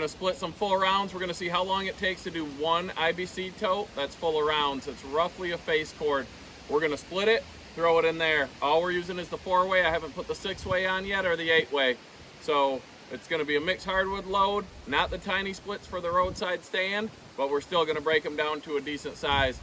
gonna split some full rounds. We're gonna see how long it takes to do one IBC tote that's full of rounds. It's roughly a face cord. We're gonna split it, throw it in there. All we're using is the 4-way. I haven't put the 6-way on yet, or the 8-way. So it's gonna be a mixed hardwood load, not the tiny splits for the roadside stand, but we're still gonna break them down to a decent size.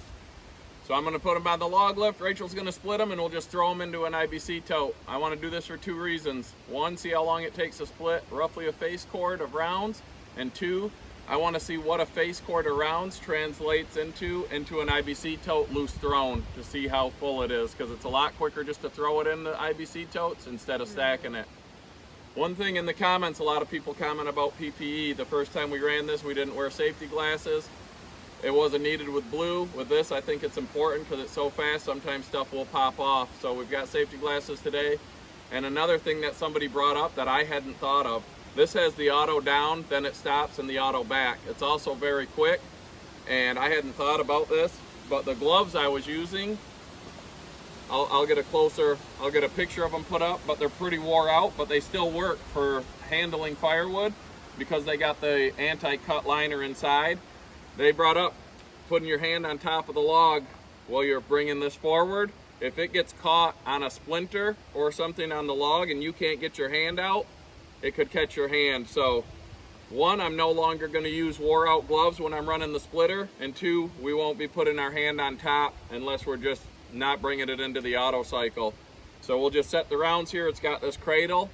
So I'm gonna put them on the log lift. Rachel's gonna split them, and we'll just throw them into an IBC tote. I wanna do this for 2 reasons. 1, see how long it takes to split roughly a face cord of rounds. And 2, I wanna see what a face cord of rounds translates into an IBC tote loose thrown, to see how full it is, because it's a lot quicker just to throw it in the IBC totes instead of stacking it. One thing in the comments, a lot of people comment about PPE. The first time we ran this, we didn't wear safety glasses. It wasn't needed with blue. With this, I think it's important because it's so fast, sometimes stuff will pop off. So we've got safety glasses today. And another thing that somebody brought up that I hadn't thought of, this has the auto down, then it stops, and the auto back. It's also very quick, and I hadn't thought about this, but the gloves I was using, I'll get a picture of them put up, but they're pretty wore out, but they still work for handling firewood because they got the anti-cut liner inside. They brought up putting your hand on top of the log while you're bringing this forward. If it gets caught on a splinter or something on the log and you can't get your hand out, it could catch your hand. So 1, I'm no longer going to use wore out gloves when I'm running the splitter, and 2, we won't be putting our hand on top unless we're just not bringing it into the auto cycle. So we'll just set the rounds here. It's got this cradle.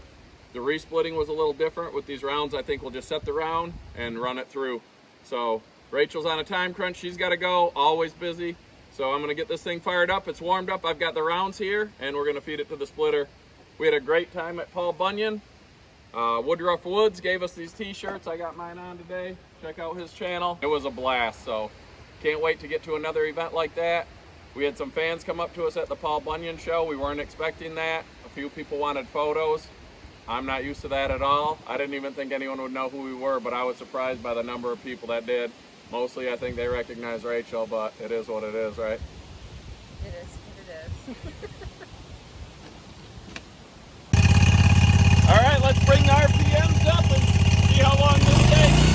The resplitting was a little different with these rounds. I think we'll just set the round and run it through. So Rachel's on a time crunch. She's got to go, always busy. So I'm going to get this thing fired up. It's warmed up. I've got the rounds here, and we're going to feed it to the splitter. We had a great time at Paul Bunyan. Woodruff Woods gave us these t-shirts. I got mine on today. Check out his channel. It was a blast, so can't wait to get to another event like that. We had some fans come up to us at the Paul Bunyan show. We weren't expecting that. A few people wanted photos. I'm not used to that at all. I didn't even think anyone would know who we were, but I was surprised by the number of people that did. Mostly I think they recognize Rachel, but it is what it is, right? It is what it is. All right, let's bring the RPMs up and see how long this takes.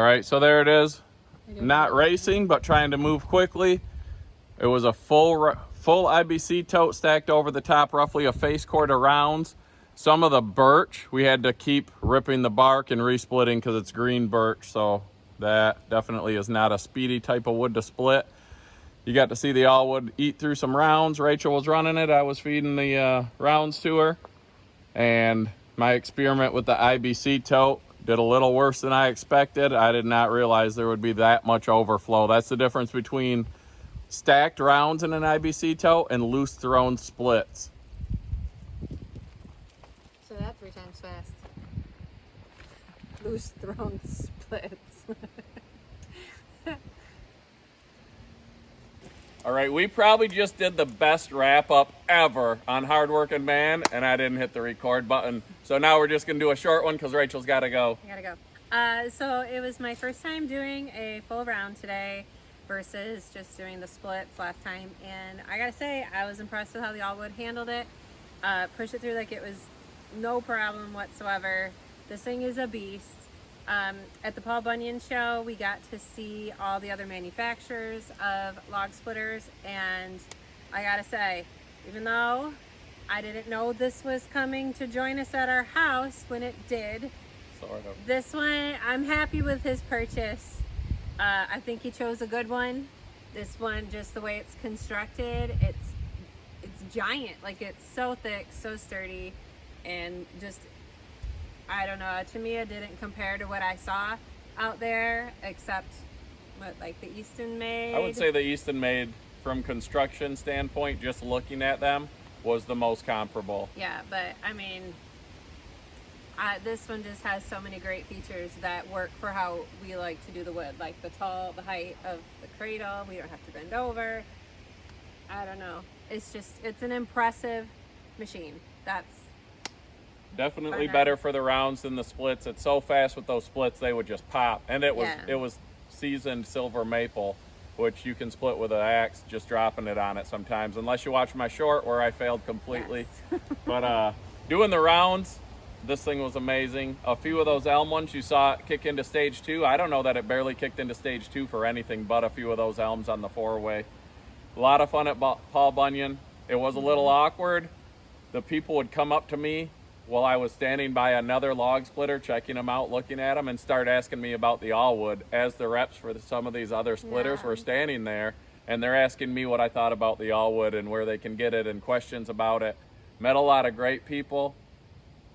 right, so there it is. Not racing, but trying to move quickly. It was a full IBC tote stacked over the top, roughly a face cord of rounds. Some of the birch, we had to keep ripping the bark and resplitting because it's green birch, so that definitely is not a speedy type of wood to split. You got to see the Allwood eat through some rounds. Rachel was running it. I was feeding the rounds to her. And my experiment with the IBC tote did a little worse than I expected. I did not realize there would be that much overflow. That's the difference between stacked rounds in an IBC tote and loose thrown splits. So that 3 times fast. Loose thrown splits. All right, we probably just did the best wrap up ever on Hardworking Man, and I didn't hit the record button. So now we're just gonna do a short one because Rachel's gotta go. I gotta go. So it was my first time doing a full round today versus just doing the splits last time. And I gotta say, I was impressed with how the Allwood handled it. Pushed it through like it was no problem whatsoever. This thing is a beast. At the Paul Bunyan show, we got to see all the other manufacturers of log splitters, and I gotta say, even though I didn't know this was coming to join us at our house when it did, Sort of. this one, I'm happy with his purchase. I think he chose a good one. This one, just the way it's constructed, it's giant. Like, it's so thick, so sturdy, and just, I don't know, to me it didn't compare to what I saw out there, except what, like the Easton made. I would say the Easton made, from construction standpoint, just looking at them, was the most comparable. Yeah, but I mean, this one just has so many great features that work for how we like to do the wood, like the height of the cradle. We don't have to bend over. I don't know. It's an impressive machine. That's definitely better for the rounds than the splits. It's so fast with those splits, they would just pop. And it was seasoned silver maple, which you can split with an axe, just dropping it on it sometimes, unless you watch my short where I failed completely. Yes. But doing the rounds, this thing was amazing. A few of those elm ones you saw it kick into stage 2. I don't know that it barely kicked into stage 2 for anything but a few of those elms on the 4-way. A lot of fun at Paul Bunyan. It was a little awkward. The people would come up to me while I was standing by another log splitter, checking them out, looking at them, and start asking me about the Allwood as the reps for some of these other splitters were standing there, and they're asking me what I thought about the Allwood and where they can get it and questions about it. Met a lot of great people.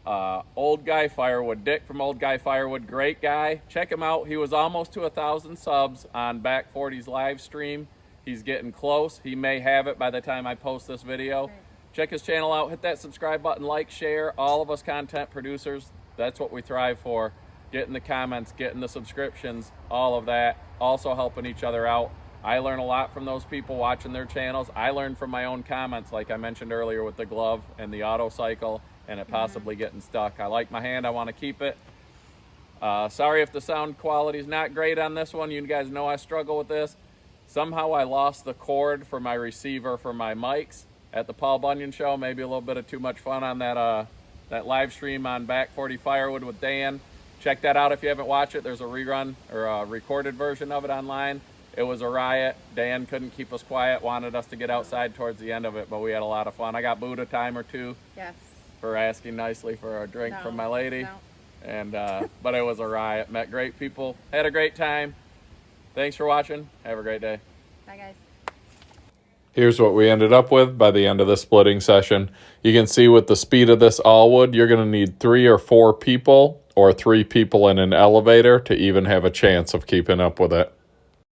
Old Guy Firewood, Dick from Old Guy Firewood, great guy. Check him out. He was almost to 1,000 subs on Back 40's live stream. He's getting close. He may have it by the time I post this video. Right. Check his channel out. Hit that subscribe button, like, share. All of us content producers, that's what we thrive for. Getting the comments, getting the subscriptions, all of that. Also helping each other out. I learn a lot from those people watching their channels. I learn from my own comments, like I mentioned earlier with the glove and the auto cycle and it possibly getting stuck. I like my hand. I want to keep it. Sorry if the sound quality is not great on this one. You guys know I struggle with this. Somehow I lost the cord for my receiver for my mics at the Paul Bunyan show. Maybe a little bit of too much fun on that live stream on Back 40 Firewood with Dan. Check that out if you haven't watched it. There's a rerun or a recorded version of it online. It was a riot. Dan couldn't keep us quiet, wanted us to get outside towards the end of it, but we had a lot of fun. I got booed a time or two for asking nicely for a drink from my lady. And but it was a riot. Met great people, had a great time. Thanks for watching. Have a great day. Bye, guys. Here's what we ended up with by the end of the splitting session. You can see with the speed of this Allwood, you're going to need 3 or 4 people or 3 people in an elevator to even have a chance of keeping up with it.